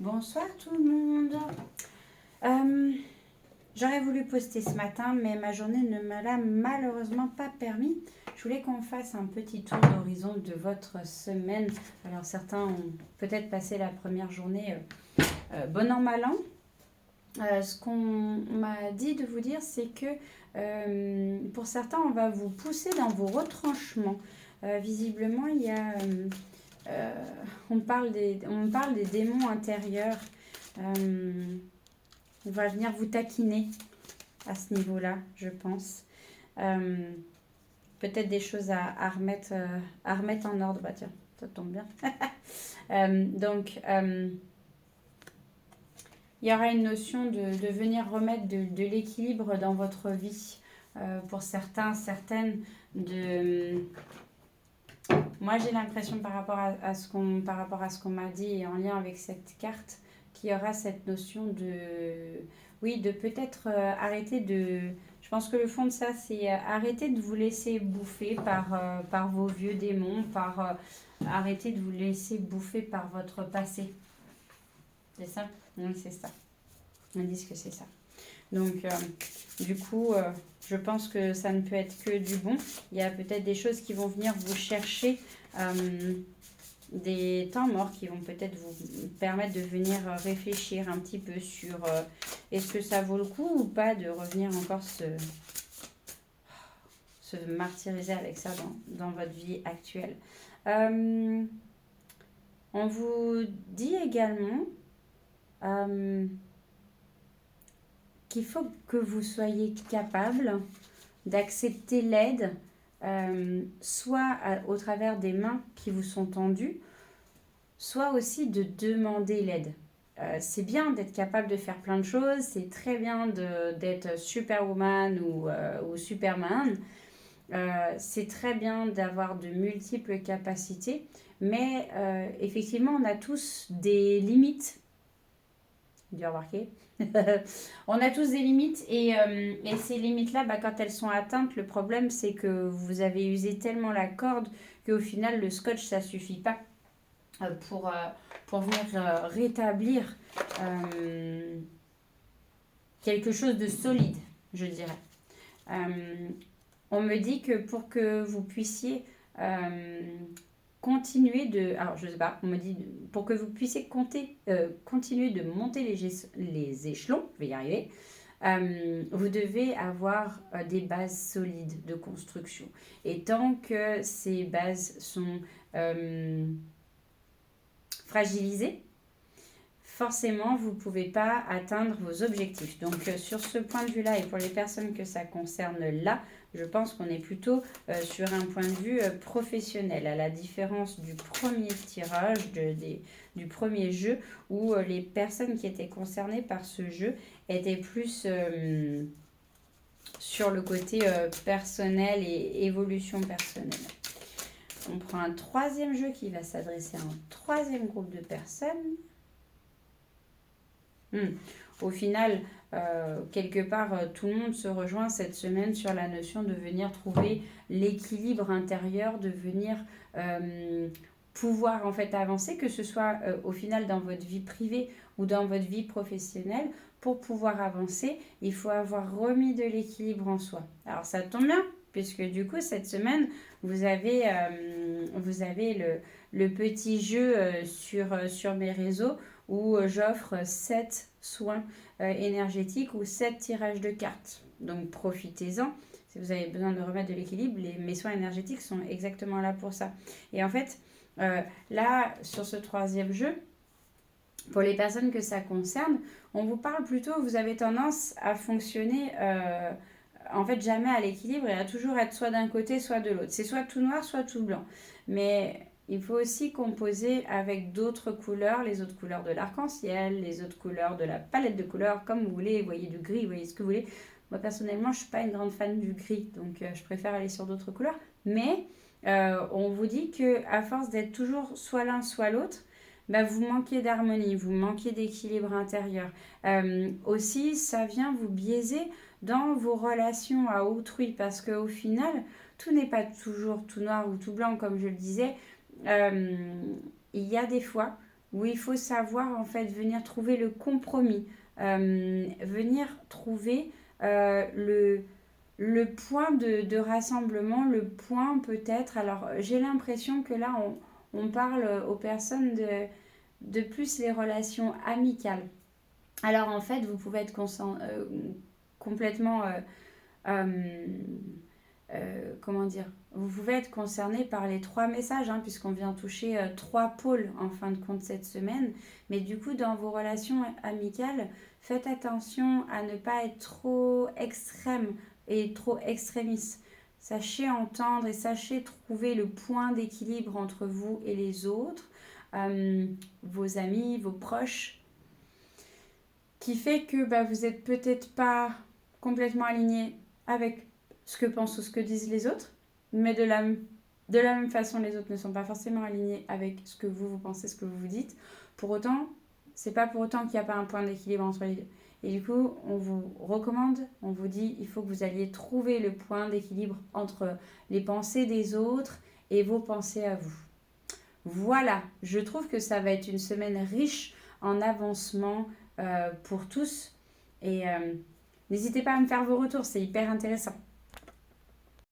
Bonsoir tout le monde. J'aurais voulu poster ce matin, mais ma journée ne me l'a malheureusement pas permis. Je voulais qu'on fasse un petit tour d'horizon de votre semaine. Alors certains ont peut-être passé la première journée bon an, mal an. Ce qu'on m'a dit de vous dire, c'est que pour certains, on va vous pousser dans vos retranchements. Visiblement, il y a... on parle des démons intérieurs. On va venir vous taquiner à ce niveau-là, je pense. Peut-être des choses à remettre en ordre. Bah tiens, ça tombe bien. Donc, il y aura une notion de venir remettre de l'équilibre dans votre vie. Pour certains, certaines, moi, j'ai l'impression par rapport à ce qu'on m'a dit et en lien avec cette carte, qu'il y aura cette notion de peut-être arrêter de... Je pense que le fond de ça, c'est arrêter de vous laisser bouffer par vos vieux démons, arrêter de vous laisser bouffer par votre passé. C'est ça? Oui, c'est ça. On dit que c'est ça. Donc, du coup, je pense que ça ne peut être que du bon. Il y a peut-être des choses qui vont venir vous chercher, des temps morts qui vont peut-être vous permettre de venir réfléchir un petit peu sur est-ce que ça vaut le coup ou pas de revenir encore se martyriser avec ça dans votre vie actuelle. On vous dit également... qu'il faut que vous soyez capable d'accepter l'aide, soit au travers des mains qui vous sont tendues, soit aussi de demander l'aide. C'est bien d'être capable de faire plein de choses, c'est très bien d'être superwoman ou superman, c'est très bien d'avoir de multiples capacités, mais effectivement, on a tous des limites. Dû remarquer. On a tous des limites et ces limites-là, quand elles sont atteintes, le problème c'est que vous avez usé tellement la corde qu'au final le scotch ça suffit pas pour venir rétablir quelque chose de solide, je dirais. On me dit que pour que vous puissiez continuer de... Alors, je sais pas, on me dit... Pour que vous puissiez continuer de monter les échelons, je vais y arriver, vous devez avoir des bases solides de construction. Et tant que ces bases sont fragilisées, forcément, vous ne pouvez pas atteindre vos objectifs. Donc, sur ce point de vue-là, et pour les personnes que ça concerne là, je pense qu'on est plutôt sur un point de vue professionnel, à la différence du premier tirage, du premier jeu, où les personnes qui étaient concernées par ce jeu étaient plus sur le côté personnel et évolution personnelle. On prend un troisième jeu qui va s'adresser à un troisième groupe de personnes. Au final, quelque part, tout le monde se rejoint cette semaine sur la notion de venir trouver l'équilibre intérieur, de venir pouvoir en fait avancer, que ce soit au final dans votre vie privée ou dans votre vie professionnelle. Pour pouvoir avancer, il faut avoir remis de l'équilibre en soi. Alors ça tombe bien, puisque du coup, cette semaine, vous avez le petit jeu sur mes réseaux où j'offre 7 soins énergétiques ou 7 tirages de cartes. Donc profitez-en. Si vous avez besoin de remettre de l'équilibre, mes soins énergétiques sont exactement là pour ça. Et en fait, là, sur ce troisième jeu, pour les personnes que ça concerne, on vous parle plutôt, vous avez tendance à fonctionner en fait jamais à l'équilibre et à toujours être soit d'un côté, soit de l'autre. C'est soit tout noir, soit tout blanc. Mais il faut aussi composer avec d'autres couleurs, les autres couleurs de l'arc-en-ciel, les autres couleurs de la palette de couleurs, comme vous voulez. Vous voyez du gris, vous voyez ce que vous voulez. Moi, personnellement, je ne suis pas une grande fan du gris, donc je préfère aller sur d'autres couleurs. Mais on vous dit qu'à force d'être toujours soit l'un, soit l'autre, vous manquez d'harmonie, vous manquez d'équilibre intérieur. Aussi, ça vient vous biaiser dans vos relations à autrui, parce qu'au final, tout n'est pas toujours tout noir ou tout blanc, comme je le disais. Il y a des fois où il faut savoir en fait venir trouver le compromis, venir trouver le point de rassemblement, le point peut-être. Alors j'ai l'impression que là on parle aux personnes de plus les relations amicales. Alors en fait vous pouvez être complètement euh, comment dire, vous pouvez être concerné par les trois messages, hein, puisqu'on vient toucher trois pôles en fin de compte cette semaine. Mais du coup, dans vos relations amicales, faites attention à ne pas être trop extrême et trop extrémiste. Sachez entendre et sachez trouver le point d'équilibre entre vous et les autres, vos amis, vos proches, qui fait que vous n'êtes peut-être pas complètement aligné avec ce que pensent ou ce que disent les autres, mais de la même façon, les autres ne sont pas forcément alignés avec ce que vous pensez, ce que vous dites. Pour autant, c'est pas pour autant qu'il n'y a pas un point d'équilibre entre les deux. Et du coup, on vous recommande, on vous dit, il faut que vous alliez trouver le point d'équilibre entre les pensées des autres et vos pensées à vous. Voilà, je trouve que ça va être une semaine riche en avancement pour tous. Et n'hésitez pas à me faire vos retours, c'est hyper intéressant.